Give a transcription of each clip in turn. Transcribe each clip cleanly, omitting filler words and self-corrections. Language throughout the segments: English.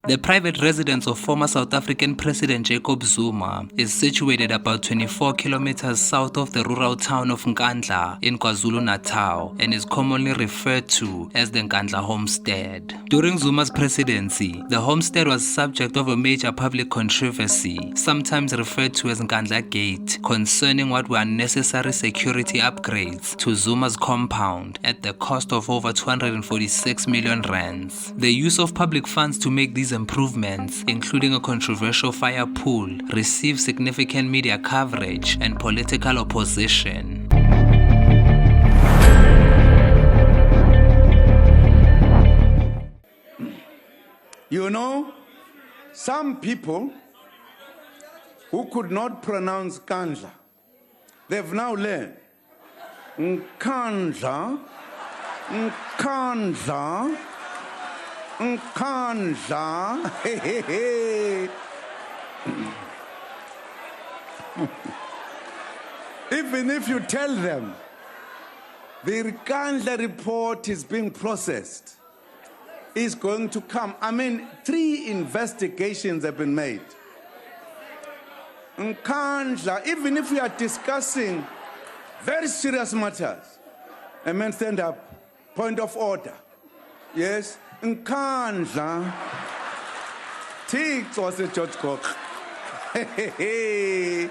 The private residence of former South African President Jacob Zuma is situated about 24 kilometers south of the rural town of Nkandla in KwaZulu-Natal and is commonly referred to as the Nkandla homestead. During Zuma's presidency, the homestead was subject of a major public controversy, sometimes referred to as Nkandlagate, concerning what were unnecessary security upgrades to Zuma's compound at the cost of over 246 million rands. The use of public funds to make these improvements, including a controversial fire pool, received significant media coverage and political opposition. You know, some people who could not pronounce Nkandla, they've now learned Nkandla, Nkandla, Nkandla. Hey, hey, hey. Even if you tell them the Nkandla report is being processed, is going to come. I mean, 3 investigations have been made. Nkandla, even if we are discussing very serious matters, a man stand up, point of order. Yes, Nkandla. Tix was a George Cook. Hey.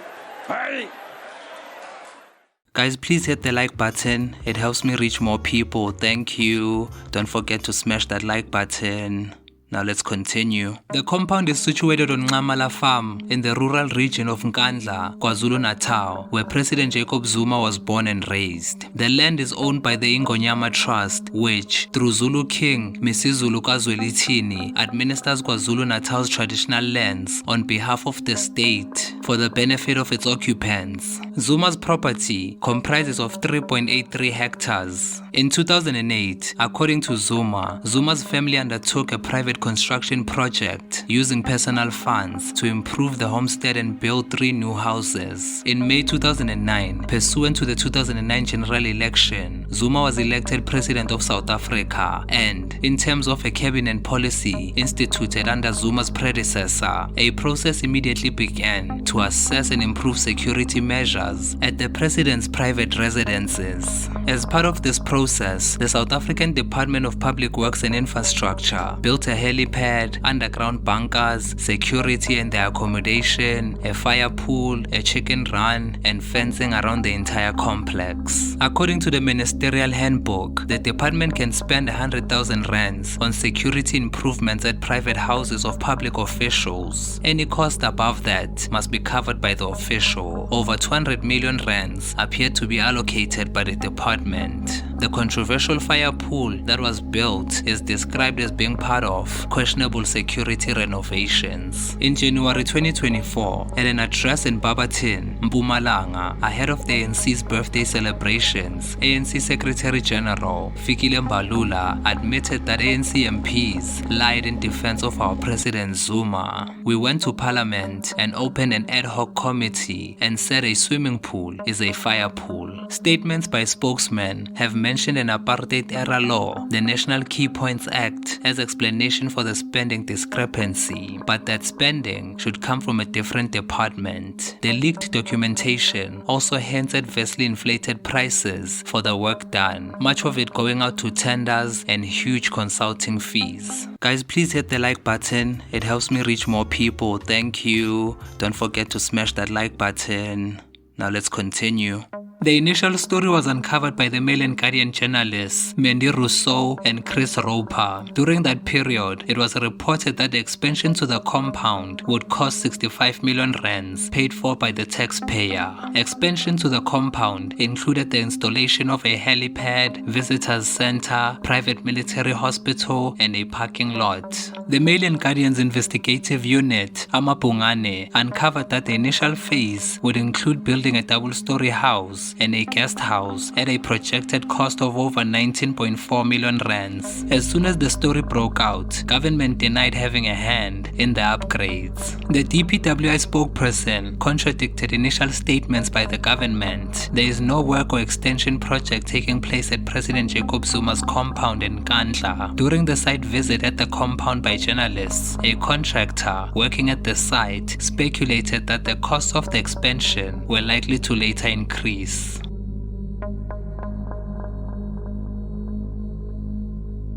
Guys, please hit the like button. It helps me reach more people. Thank you. Don't forget to smash that like button. Now let's continue. The compound is situated on Nqamala Farm in the rural region of Nkandla, KwaZulu-Natal, where President Jacob Zuma was born and raised. The land is owned by the Ingonyama Trust, which, through Zulu King Misizulu KwaZwelithini, administers KwaZulu-Natal's traditional lands on behalf of the state for the benefit of its occupants. Zuma's property comprises of 3.83 hectares. In 2008, according to Zuma, Zuma's family undertook a private construction project using personal funds to improve the homestead and build 3 new houses. In May 2009, pursuant to the 2009 general election, Zuma was elected President of South Africa and, in terms of a cabinet policy instituted under Zuma's predecessor, a process immediately began to assess and improve security measures at the president's private residences. As part of this process, the South African Department of Public Works and Infrastructure built a helipad, underground bunkers, security and their accommodation, a fire pool, a chicken run, and fencing around the entire complex. According to the ministerial handbook, the department can spend 100,000 rands on security improvements at private houses of public officials. Any cost above that must be covered by the official. Over 200 million rands appear to be allocated by the department. The controversial fire pool that was built is described as being part of questionable security renovations. In January 2024, at an address in Barberton, Mpumalanga, ahead of the ANC's birthday celebrations, ANC Secretary General Fikile Mbalula admitted that ANC MPs lied in defense of our President Zuma. We went to Parliament and opened an ad hoc committee and said a swimming pool is a fire pool. Statements by spokesmen have mentioned an apartheid-era law, the National Key Points Act, as explanation for the spending discrepancy, but that spending should come from a different department. The leaked documentation also hints at vastly inflated prices for the work done, much of it going out to tenders and huge consulting fees. Guys, please hit the like button. It helps me reach more people. Thank you. Don't forget to smash that like button. Now let's continue. The initial story was uncovered by the Mail and Guardian journalists Mandy Rousseau and Chris Roper. During that period, it was reported that the expansion to the compound would cost 65 million rands, paid for by the taxpayer. Expansion to the compound included the installation of a helipad, visitors center, private military hospital, and a parking lot. The Mail and Guardian's investigative unit, Amabungane, uncovered that the initial phase would include building a double-story house house and a guest house at a projected cost of over 19.4 million rands. As soon as the story broke out, government denied having a hand in the upgrades. The DPWI spokesperson contradicted initial statements by the government. There is no work or extension project taking place at President Jacob Zuma's compound in Nkandla. During the site visit at the compound by journalists, a contractor working at the site speculated that the costs of the expansion were likely to later increase.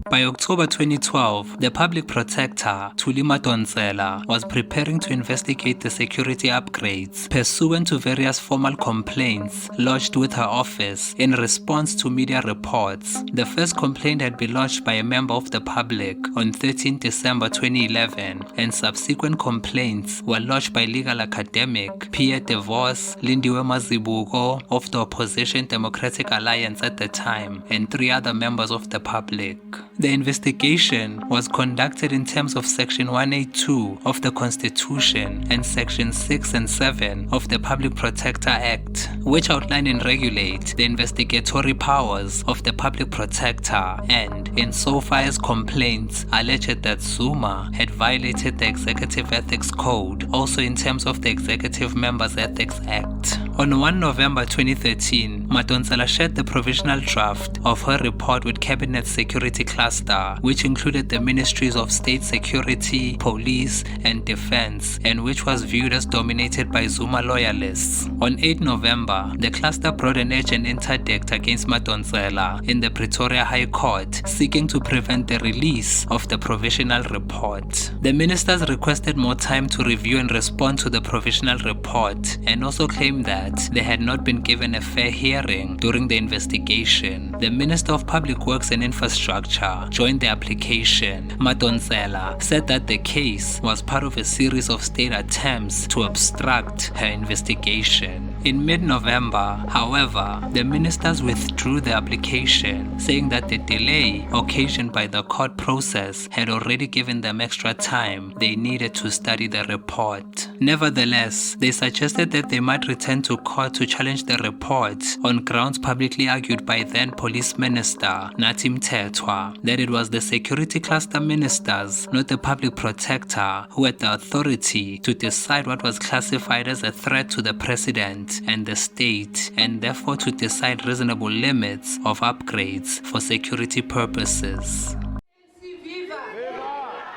By October 2012, the public protector, Thuli Madonsela, was preparing to investigate the security upgrades pursuant to various formal complaints lodged with her office in response to media reports. The first complaint had been lodged by a member of the public on 13 December 2011, and subsequent complaints were lodged by legal academic Pierre DeVos, Lindiwe Mazibuko of the Opposition Democratic Alliance at the time, and 3 other members of the public. The investigation was conducted in terms of Section 182 of the Constitution and Section 6 and 7 of the Public Protector Act, which outline and regulate the investigatory powers of the Public Protector, and insofar as complaints alleged that Zuma had violated the Executive Ethics Code, also in terms of the Executive Members Ethics Act. On 1 November 2013, Madonsela shared the provisional draft of her report with Cabinet Security Cluster, which included the Ministries of State Security, Police, and Defense, and which was viewed as dominated by Zuma loyalists. On 8 November, the cluster brought an urgent interdict against Madonsela in the Pretoria High Court, seeking to prevent the release of the provisional report. The ministers requested more time to review and respond to the provisional report, and also claimed that they had not been given a fair hearing during the investigation. The Minister of Public Works and Infrastructure joined the application. Madonsela said that the case was part of a series of state attempts to obstruct her investigation. In mid-November, however, the ministers withdrew the application, saying that the delay occasioned by the court process had already given them extra time they needed to study the report. Nevertheless, they suggested that they might return to court to challenge the report on grounds publicly argued by then Police Minister Nathi Mthethwa that it was the security cluster ministers, not the public protector, who had the authority to decide what was classified as a threat to the president and the state, and therefore to decide reasonable limits of upgrades for security purposes.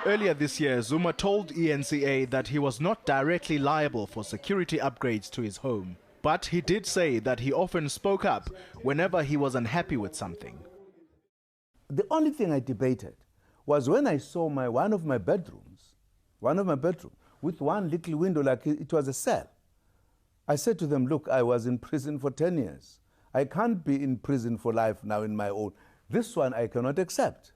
Earlier this year, Zuma told ENCA that he was not directly liable for security upgrades to his home, but he did say that he often spoke up whenever he was unhappy with something. The only thing I debated was when I saw one of my bedrooms with one little window like it was a cell. I said to them, look, I was in prison for 10 years. I can't be in prison for life now in my own. This one I cannot accept.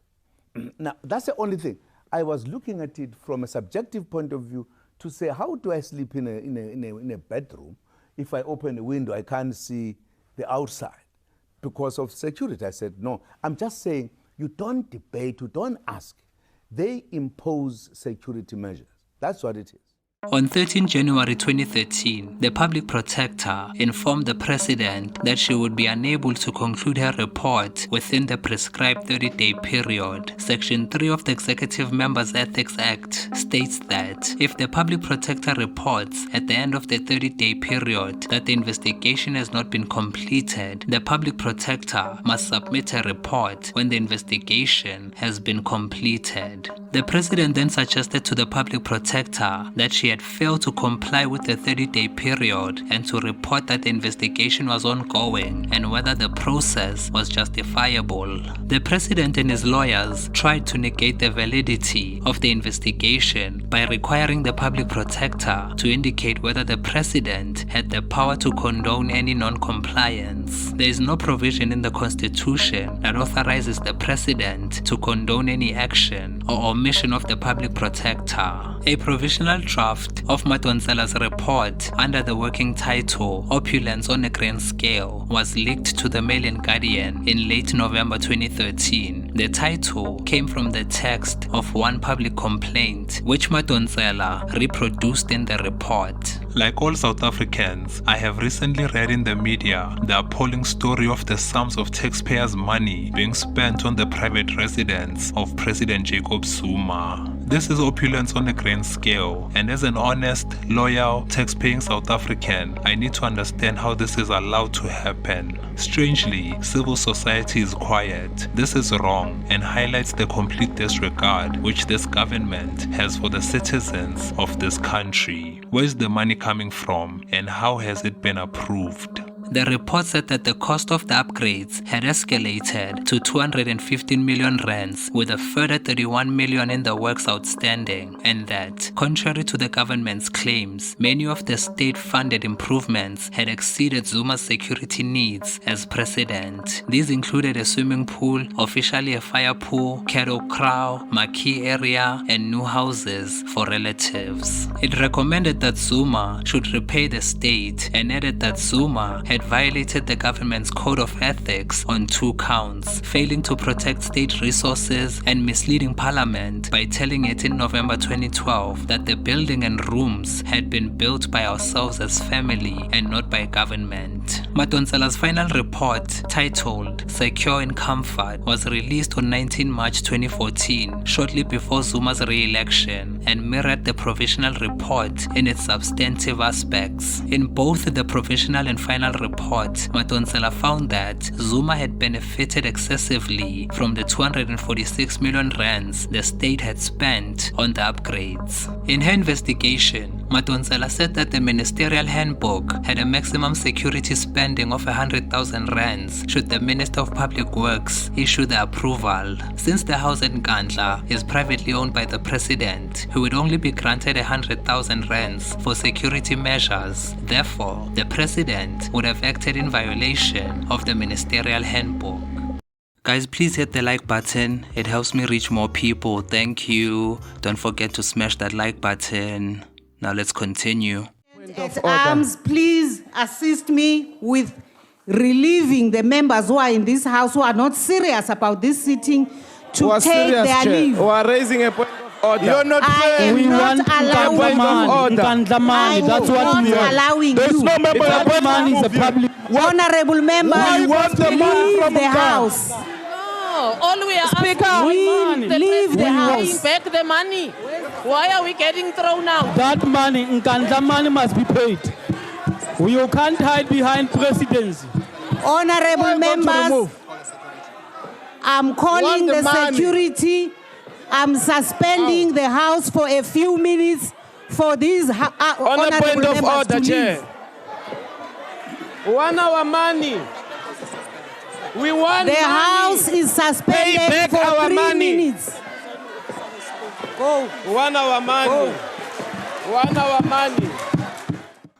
Now, that's the only thing. I was looking at it from a subjective point of view to say, how do I sleep in a bedroom? If I open a window, I can't see the outside because of security. I said, no, I'm just saying, you don't debate, you don't ask. They impose security measures. That's what it is. On 13 January 2013, the public protector informed the president that she would be unable to conclude her report within the prescribed 30-day period. Section 3 of the Executive Members Ethics Act states that if the public protector reports at the end of the 30-day period that the investigation has not been completed, the public protector must submit a report when the investigation has been completed. The president then suggested to the public protector that she had failed to comply with the 30-day period and to report that the investigation was ongoing and whether the process was justifiable. The president and his lawyers tried to negate the validity of the investigation by requiring the public protector to indicate whether the president had the power to condone any non-compliance. There is no provision in the Constitution that authorizes the president to condone any action or omission of the public protector. A provisional draft of Madonsela's report under the working title Opulence on a Grand Scale was leaked to the Mail and Guardian in late November 2013. The title came from the text of one public complaint which Madonsela reproduced in the report. Like all South Africans, I have recently read in the media the appalling story of the sums of taxpayers' money being spent on the private residence of President Jacob Zuma. This is opulence on a grand scale, and as an honest, loyal, tax-paying South African, I need to understand how this is allowed to happen. Strangely, civil society is quiet. This is wrong and highlights the complete disregard which this government has for the citizens of this country. Where is the money coming from, and how has it been approved? The report said that the cost of the upgrades had escalated to 215 million rands, with a further 31 million in the works outstanding, and that, contrary to the government's claims, many of the state-funded improvements had exceeded Zuma's security needs as president. These included a swimming pool, officially a fire pool, cattle kraal, marquee area, and new houses for relatives. It recommended that Zuma should repay the state and added that Zuma had violated the government's code of ethics on 2 counts, failing to protect state resources and misleading parliament by telling it in November 2012 that the building and rooms had been built by ourselves as family and not by government. Madonsela's final report, titled Secure in Comfort, was released on 19 March 2014, shortly before Zuma's re-election, and mirrored the provisional report in its substantive aspects. In both the provisional and final report, Madonsela found that Zuma had benefited excessively from the 246 million rands the state had spent on the upgrades. In her investigation, Madonsela said that the ministerial handbook had a maximum security spending of 100,000 rands should the Minister of Public Works issue the approval. Since the house in Nkandla is privately owned by the president, who would only be granted 100,000 rands for security measures, therefore, the president would have acted in violation of the ministerial handbook. Guys, please hit the like button. It helps me reach more people. Thank you. Don't forget to smash that like button. Now let's continue. At arms, please assist me with relieving the members who are in this house who are not serious about this sitting to take their leave. We are raising a point of order. You're not fair. We want Nkandla. That's what we are allowing. There's no member of Nkandla is a public. Honorable members, leave the house. No, all we are asking is leave the house. Back the money. Why are we getting thrown out? That money, Nkandla money, must be paid. You can't hide behind presidency. Honorable members, I'm calling the security. I'm suspending the house for a few minutes for these honorable members to leave. We want our money. We want the house is suspended for 3 minutes. Go. We want our money. We want our money.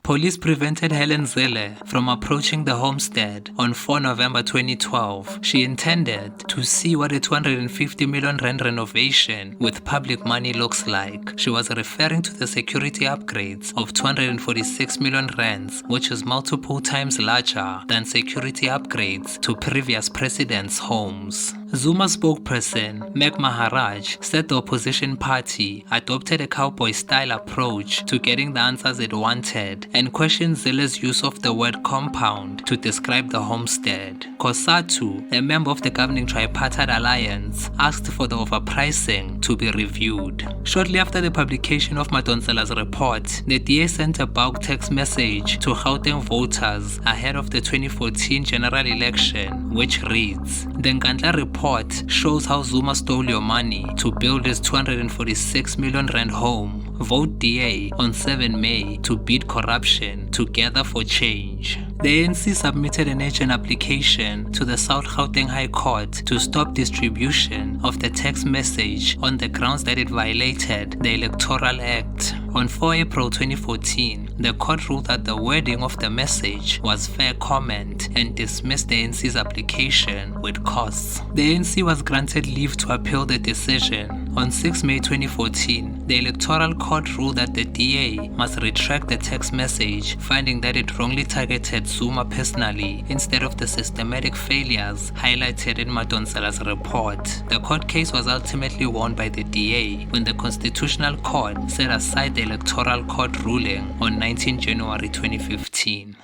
Police prevented Helen Zille from approaching the homestead on 4 November 2012. She intended to see what a 250 million rand renovation with public money looks like. She was referring to the security upgrades of 246 million rands, which is multiple times larger than security upgrades to previous presidents' homes. Zuma spokesperson Meg Maharaj said the opposition party adopted a cowboy-style approach to getting the answers it wanted and questioned Zille's use of the word compound to describe the homestead. Kosatu, a member of the governing tripartite alliance, asked for the overpricing to be reviewed. Shortly after the publication of Madonsela's report, the DA sent a bulk text message to Gauteng voters ahead of the 2014 general election, which reads, "The Nkandla report shows how Zuma stole your money to build his 246 million rand home. Vote DA on 7 May to beat corruption together for change." The ANC submitted an urgent application to the South Gauteng High Court to stop distribution of the text message on the grounds that it violated the Electoral Act. On 4 April 2014, the court ruled that the wording of the message was fair comment and dismissed the ANC's application with costs. The ANC was granted leave to appeal the decision. On 6 May 2014, the Electoral Court ruled that the DA must retract the text message, finding that it wrongly targeted Zuma personally instead of the systematic failures highlighted in Madonsela's report. The court case was ultimately won by the DA when the Constitutional Court set aside the Electoral Court ruling on 19 January 2015.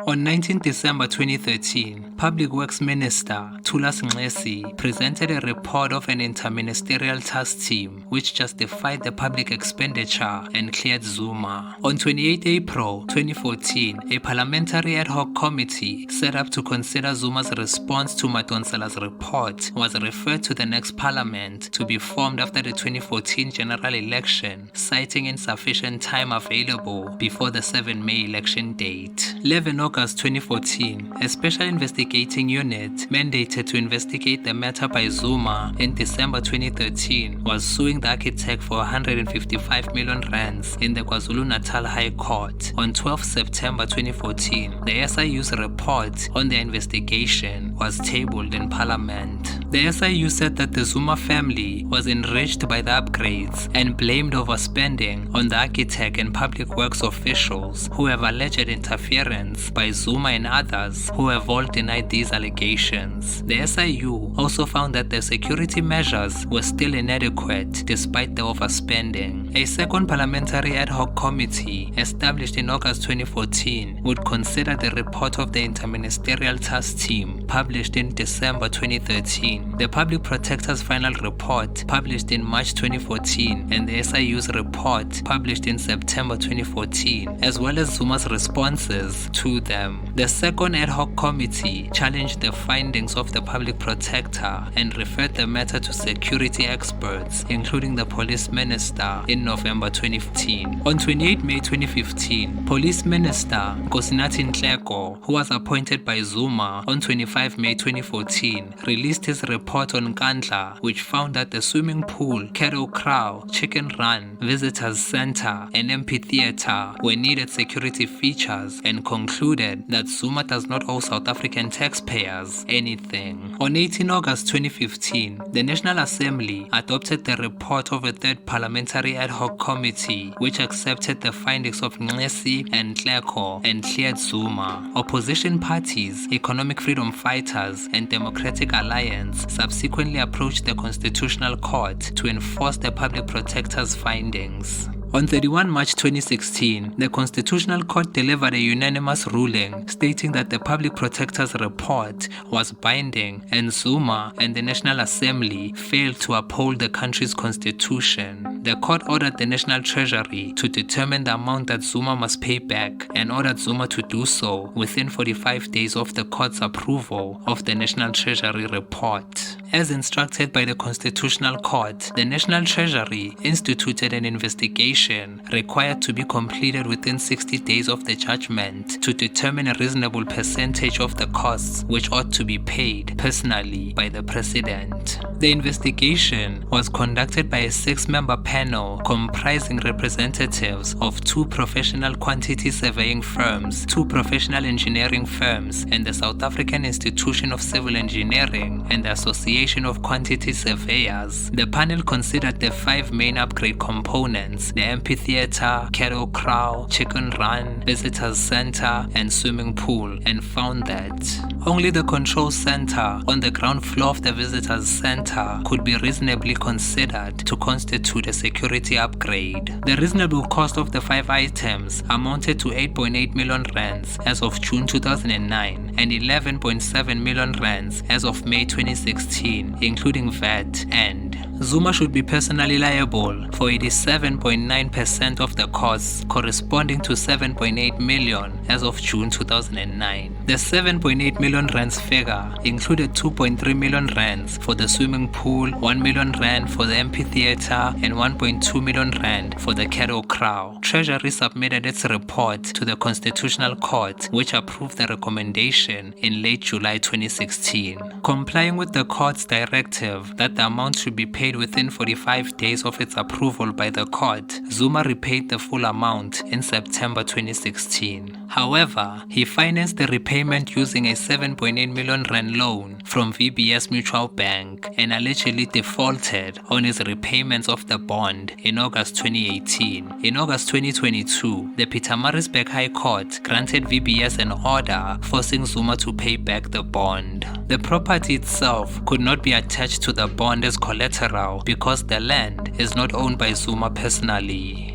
On 19 December 2013, Public Works Minister Thulas Nxesi presented a report of an interministerial task team which justified the public expenditure and cleared Zuma. On 28 April 2014, a parliamentary ad hoc committee set up to consider Zuma's response to Madonsela's report was referred to the next parliament to be formed after the 2014 general election, citing insufficient time available before the 7 May election date. 11 August 2014, a special investigating unit mandated to investigate the matter by Zuma in December 2013 was suing the architect for 155 million rands in the KwaZulu-Natal High Court. On 12 September 2014, the SIU's report on the investigation was tabled in Parliament. The SIU said that the Zuma family was enriched by the upgrades and blamed overspending on the architect and public works officials who have alleged interference by Zuma and others who have all denied these allegations. The SIU also found that the security measures were still inadequate despite the overspending. A second parliamentary ad hoc committee established in August 2014 would consider the report of the interministerial task team published in December 2013, the public protector's final report published in March 2014, and the SIU's report published in September 2014, as well as Zuma's responses to them. The second ad hoc committee challenged the findings of the public protector and referred the matter to security experts, including the police minister, in November 2015. On 28 May 2015, Police Minister Nkandla, who was appointed by Zuma on 25 May 2014, released his report on Nkandla, which found that the swimming pool, cattle kraal, chicken run, visitors center, and amphitheater were needed security features, and concluded that Zuma does not owe South African taxpayers anything. On 18 August 2015, the National Assembly adopted the report of a third parliamentary ad hoc committee, which accepted the findings of Nxesi and Nkleko and cleared Zuma. Opposition parties, Economic Freedom Fighters, and Democratic Alliance subsequently approached the Constitutional Court to enforce the public protector's findings. On 31 March 2016, the Constitutional Court delivered a unanimous ruling stating that the Public Protector's report was binding and Zuma and the National Assembly failed to uphold the country's constitution. The court ordered the National Treasury to determine the amount that Zuma must pay back and ordered Zuma to do so within 45 days of the court's approval of the National Treasury report. As instructed by the Constitutional Court, the National Treasury instituted an investigation required to be completed within 60 days of the judgment to determine a reasonable percentage of the costs which ought to be paid personally by the President. The investigation was conducted by a 6-member panel comprising representatives of 2 professional quantity surveying firms, 2 professional engineering firms, and the South African Institution of Civil Engineering and the Association of Quantity Surveyors. The panel considered the 5 main upgrade components: the amphitheater, cattle kraal, chicken run, visitors center, and swimming pool, and found that only the control center on the ground floor of the visitors center could be reasonably considered to constitute a security upgrade. The reasonable cost of the 5 items amounted to 8.8 million rands as of June 2009 and 11.7 million rands as of May 2016, including VAT, and Zuma should be personally liable for 87.9% of the costs, corresponding to 7.8 million as of June 2009. The 7.8 million rands figure included 2.3 million rands for the swimming pool, 1 million rand for the amphitheater, and 1.2 million rand for the cattle kraal. Treasury submitted its report to the Constitutional Court, which approved the recommendation in late July 2016. Complying with the court's directive that the amount should be paid within 45 days of its approval by the court, Zuma repaid the full amount in September 2016. However, he financed the repayment using a 7.8 million rand loan from VBS Mutual Bank and allegedly defaulted on his repayments of the bond in August 2018. In August 2022, the Pietermaritzburg High Court granted VBS an order forcing Zuma to pay back the bond. The property itself could not be attached to the bond as collateral because the land is not owned by Zuma personally.